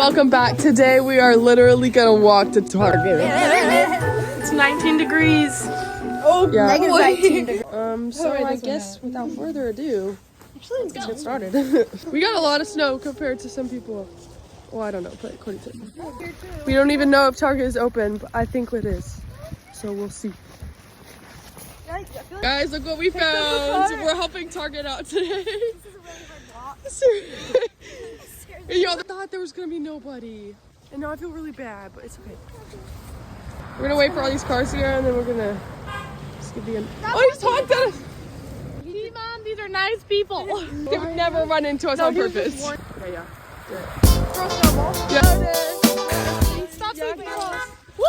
welcome back. Today we are literally gonna walk to Target. It's 19 degrees. Oh, yeah. Negative 19 degrees. So I guess without further ado, let's get started. We got a lot of snow compared to some people. Well, I don't know, but according to we don't even know if Target is open, but I think it is. So we'll see. Guys, look what we found. We're helping Target out today. Yo, I thought there was gonna be nobody. And now I feel really bad, but it's okay. We're gonna wait for all these cars here and then we're gonna just get the end. Oh, he's talked at us! See, Mom, these are nice people. They would never run into us on purpose. Yeah. Throw snowballs. Stop saying Woo!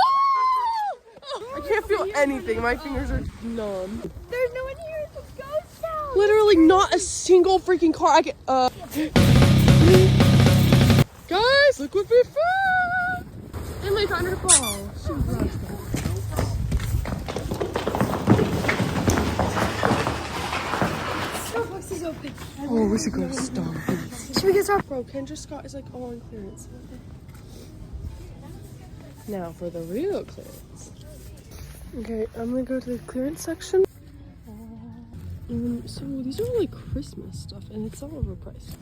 I can't feel anything. My fingers are numb. There's no one here. It's a ghost town. Literally not a single freaking car. I can, Guys, look what we found! Emily found her ball. Starbucks is open. Oh, we should go to Starbucks. Should we get Starbucks? Bro, Kendra Scott is like all on clearance. Now for the real clearance. Okay, I'm gonna go to the clearance section. So these are all like Christmas stuff and it's all overpriced.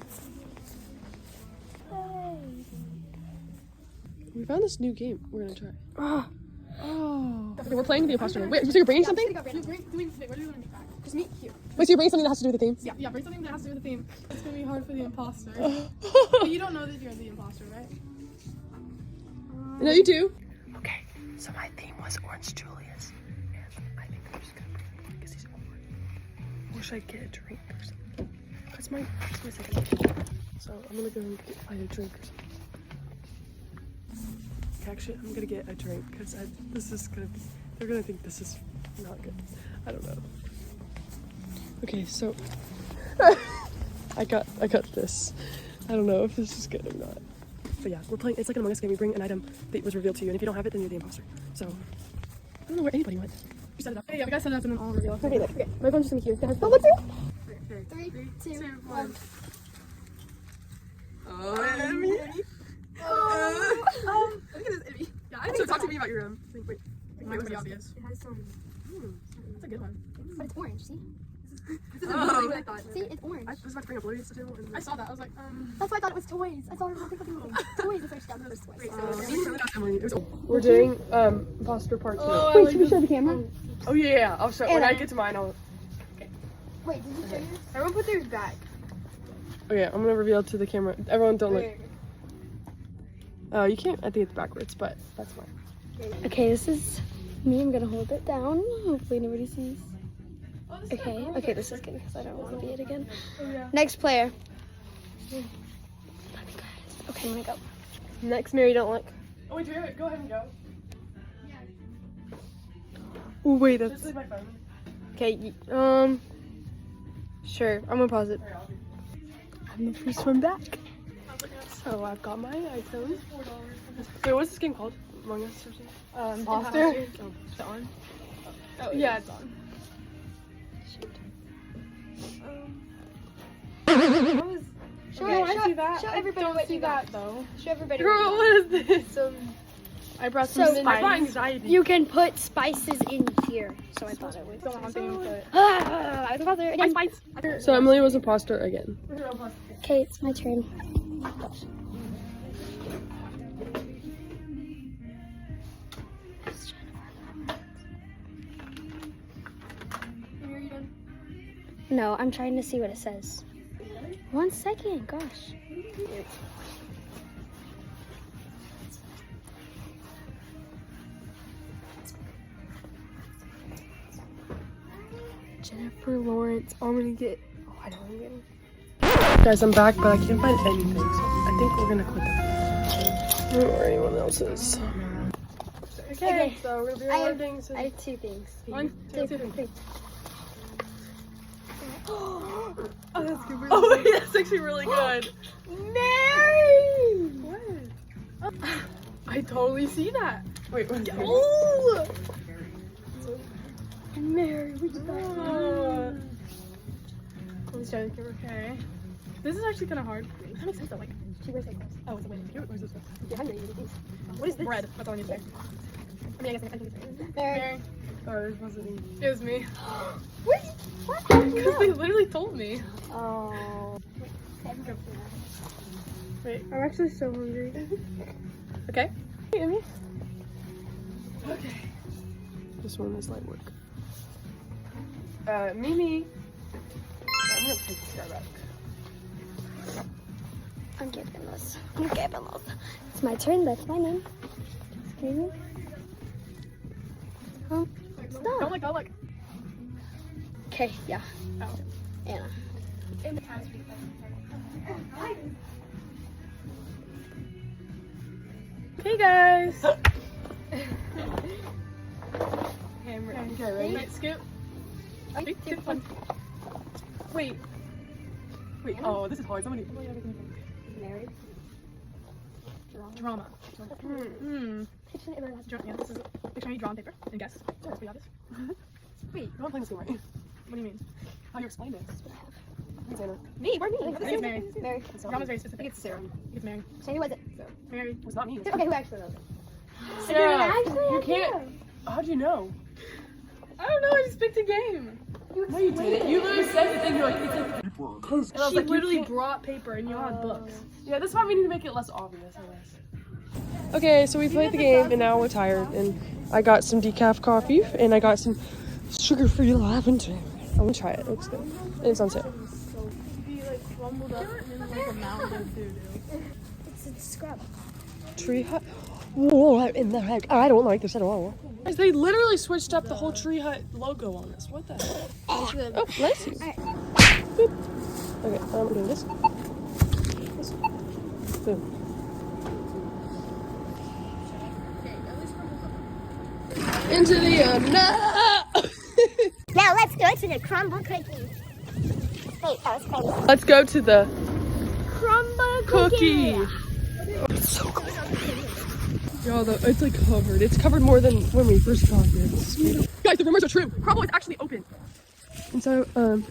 We found this new game we're gonna try. Oh. Okay, we're playing the imposter game. Wait, so you're bringing something? What do you want to make back? Just meet here. Wait, so you're bringing something that has to do with the theme? Yeah, bring something that has to do with the theme. It's gonna be hard for the imposter. But you don't know that you're the imposter, right? No, you do. Okay, so my theme was Orange Julius. And I think I'm just gonna bring it because he's orange. Or should I get a drink or something? That's my second. So I'm gonna go and find a drink or something. Actually, I'm gonna get a drink because this is gonna be, they're gonna think this is not good. I don't know. Okay, so I got this. I don't know if this is good or not. But yeah, we're playing, it's like an Among Us game. You bring an item that was revealed to you, and if you don't have it, then you're the imposter. So, I don't know where anybody went. You set it up. Hey, yeah, we gotta set it up and then I'll reveal it. Okay, look. Okay, my phone's just gonna be here. Guys, Oh, what's it? 3, 2, 1. Oh, Emmy. Look at this Emmy. Yeah, I think So talk to me about your wait. mine's pretty obvious. It has some. That's a good one. But it's orange, see? This is exactly what I thought. See, it's orange. I was about to bring up Lloyd's too. I saw that. I was like, That's why I thought it was toys. I thought it was something toys. It's actually down there. Toys. We're doing imposter part 2. Wait, should we show the camera? Oh yeah, I'll show when I get to mine. I'll. Wait, did you show yours? everyone put theirs back. Okay, I'm gonna reveal to the camera. Everyone, don't look. You can't. I think it's backwards, but that's fine. Okay, this is me. I'm gonna hold it down. Hopefully nobody sees. Okay, this is good because I don't want to be it again. Next player. Okay, I'm gonna go. Next, Mary, don't look. Oh, wait, go ahead and go. Oh wait, that's. Just leave my phone. Okay, sure. I'm gonna pause it. I'm the first one back. So I've got my item. Wait, what's this game called? Among Us or something? Imposter. Oh, is it on? Oh, yeah, it's on. Show, I see that. show I everybody don't what see you that got. though. Show everybody. Girl, what is this? I brought So, some I got spice. anxiety. You can put spices in here. So I thought it would. Don't want something to put. I was about to again. Spice. So Emily was imposter again. Okay, it's my turn. No, I'm trying to see what it says. 1 second, gosh. Jennifer Lawrence. Oh, I'm gonna get. Oh, I know what I'm getting. Guys, I'm back, but I can't find anything, so I think we're gonna quit that. I don't know where anyone else is. Okay, so we're gonna be rewarding. I have 2 things. 1, 2, 3. Oh, that's good. Oh wait, that's actually really good. Mary! What? I totally see that. Wait, what? Oh! Mary, we did that. Let's try the camera. Okay. This is actually kind of hard. That makes sense though. Like, She wears it. Oh, it's a winning. Where's this one? You're hungry. You eat. What is this? Bread. That's all I need to say. I mean, I guess I think it's Mary. Oh, there's wasn't It was me. What? What? How do you Because they know? literally told me. Oh. Wait. I'm actually so hungry. Okay. Hey, Emmy. Okay. This one is light work. Mimi. I'm gonna take this guy back. I'm giving this. I'm giving this. It's my turn. That's my name. Excuse me. Don't Stop. look, don't look. Okay, yeah. Oh. Anna. Hey guys. Okay, I'm ready. Okay, ready? Wait, scoop. Wait, Scoop. Wait. Wait, oh, this is hard. Somebody. Married. Drama. Hmm. Drama. Yeah, this is a picture you draw on paper and guess. That's pretty obvious. Wait, you're not playing this game right. What do you mean? How do you explain this? Who's Anna? Me? Where me? I I think think it's Mary. Mary. Drama's very specific. It's Sarah. It's Mary. So who was it? Mary. It was not me. Okay, who actually knows it? Sarah, Actually, you I can't. know. How'd you know? I don't know. I just picked a game. No, you didn't. You literally said the thing. You're like, it's like. Because She literally brought paper and you had books. Yeah, that's why we need to make it less obvious, I guess. Okay, so we played the game and now we're tired. And I got some decaf coffee and I got some sugar-free lavender. I'm gonna try it. It looks good. And it's on sale. Be like crumbled up in like a mountain of doo-doo. It's a scrub. Tree hut. What in the heck? I don't like this at all. Guys, they literally switched up the whole tree hut logo on us. What the heck? Oh, bless you. Boop. Okay, we're doing this. This. Boom. Into the no! Now let's go to the crumble cookies. Wait, that was crazy. Let's go to the Crumble cookie. Oh, it's so cool. Y'all, it's like covered. It's covered more than when we first got here. This is beautiful. Guys, the rumors are true. Crumble is actually open. And so, oh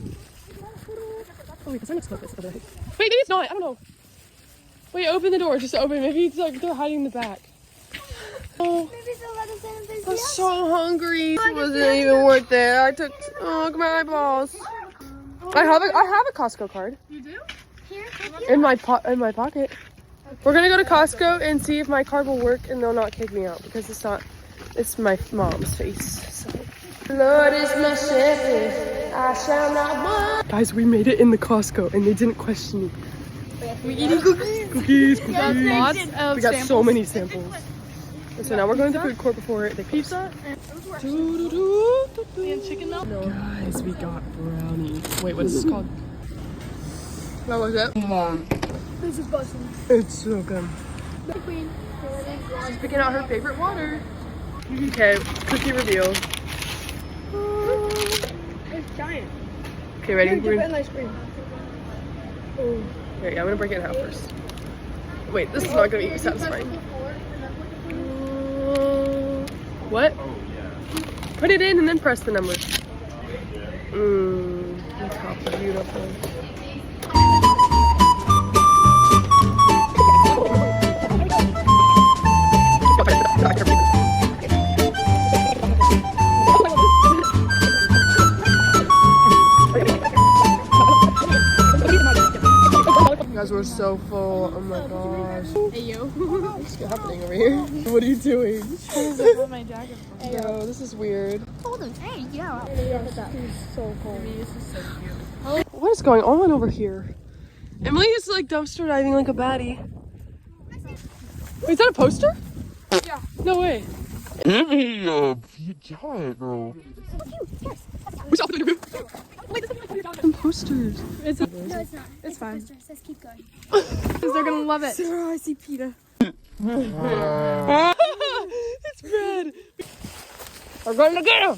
wait, the sign looks closed. Wait, maybe it's not. I don't know. Wait, open the door. Just open. Maybe it's like they're hiding in the back. Oh, I'm so hungry. It wasn't even worth it. I took my balls. I have a Costco card. You do? In my pocket. We're gonna go to Costco and see if my card will work and they'll not kick me out because it's my mom's face. So. Lord is my shepherd, I shall not want. Guys, we made it in the Costco and they didn't question me. We eating cookies. We got So many samples. And so now we're going to the food court before they pizza and chicken milk. Guys, we got brownies. Wait, what's this called? What was it? This is busting. It's so good. Queen. She's picking out her favorite water. Okay, cookie reveal. It's giant. Okay, ready? Dip it in ice cream. Here, yeah, I'm gonna break it in half first. Wait, this is not gonna be satisfying. What? Put it in and then press the number. The top is beautiful. You guys, we're so full. Oh my gosh. Hey yo. What's happening over here? What are you doing? I my jacket. Bro, this is weird. Hold on. Hey, yeah. So cold. This is so cute. What is going on over here? Emily is like dumpster diving like a baddie. Wait, is that a poster? Yeah. No way. Giant girl. We saw the interview. Wait, this is some posters. No, it's not. It's fine. It says keep going. Because they're gonna love it. Sarah, I see PETA. It's Brad. We're going to get him.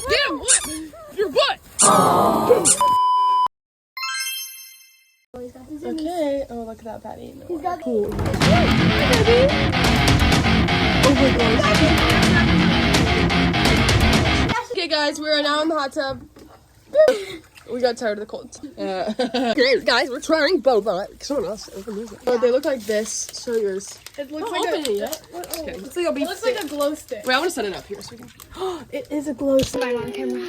Get him! What? Your butt! Okay. Oh, look at that patty. No, He's got cool. Oh my gosh. Okay, guys, we are now in the hot tub. We got tired of the colds. Okay, guys, we're trying boba. Someone else open this. Oh, they look like this. Show yours. It looks Don't like open a. it yet. What? Oh, It's like a it looks like a glow stick. Wait, I want to set it up here so we can. It is a glow stick. I'm on camera.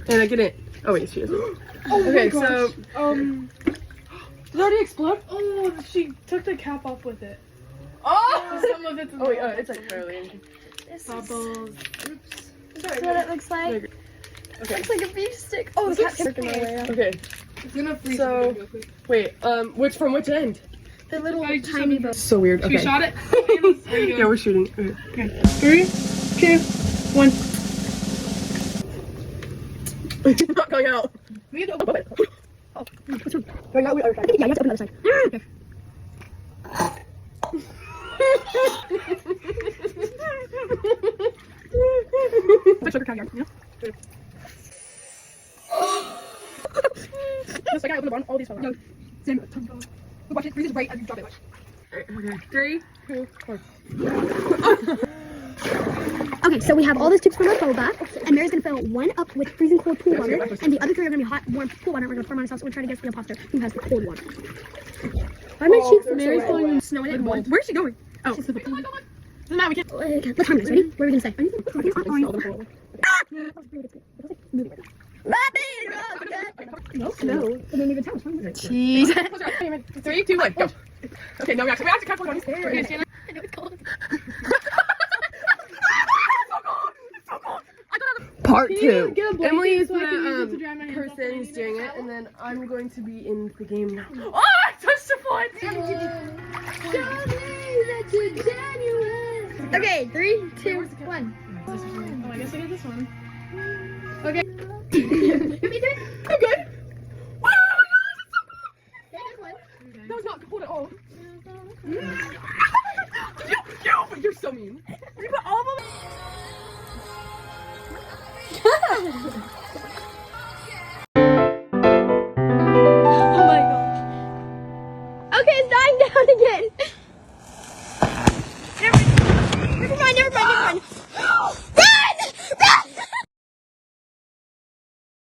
And I get it. Oh wait, she is. Oh Okay, my gosh. so did it already explode? Oh, she took the cap off with it. Oh! Some of it's. Oh wait, it's like barely in. This is Bubbles. what it looks like. Okay. It's like a beef stick. Oh, the cat's working my way out. Okay. It's gonna freeze. So- real quick. Wait. From which end? The little I just tiny opened boat. So weird. She Okay. shot it. There you Yeah, go. we're shooting. Okay. 3, 2, 1. It's not going out. We need to open it. Going out the other side. Yeah, you have to open the other side. Put sugar caviar. Yeah. Just like I opened the bottom, all these fell out. No. Same. Watch it. Freeze it right as you drop it. Watch. Okay. 3, 2, 1. Okay, so we have all those tubes full of boba, and Mary's gonna fill one up with freezing cold pool water, and the other three are gonna be hot, warm pool water. We're gonna pour 'em on ourselves. We're trying to guess the imposter who has the cold water. Why are my cheeks look so Mary's red? going Snow in it. What? Where's she going? Oh. No, we can't. Let's harmonize. Ready? What are we gonna say? No. I didn't even tell. Cheese. 3, 2, 1. Go. Okay, no, we have to cut for one. I know it's cold. Part Can you 2. get a blanket Emily is so I can use it the to dry my hands off person when I who's need doing a it, towel? and then I'm going to be in the game now. Oh, I touched the foot! Okay, 3, 2, 1. Oh, I guess I get this one. Let me do it. I'm good. Wow, that was not cold at all. You're so mean. You put all of them.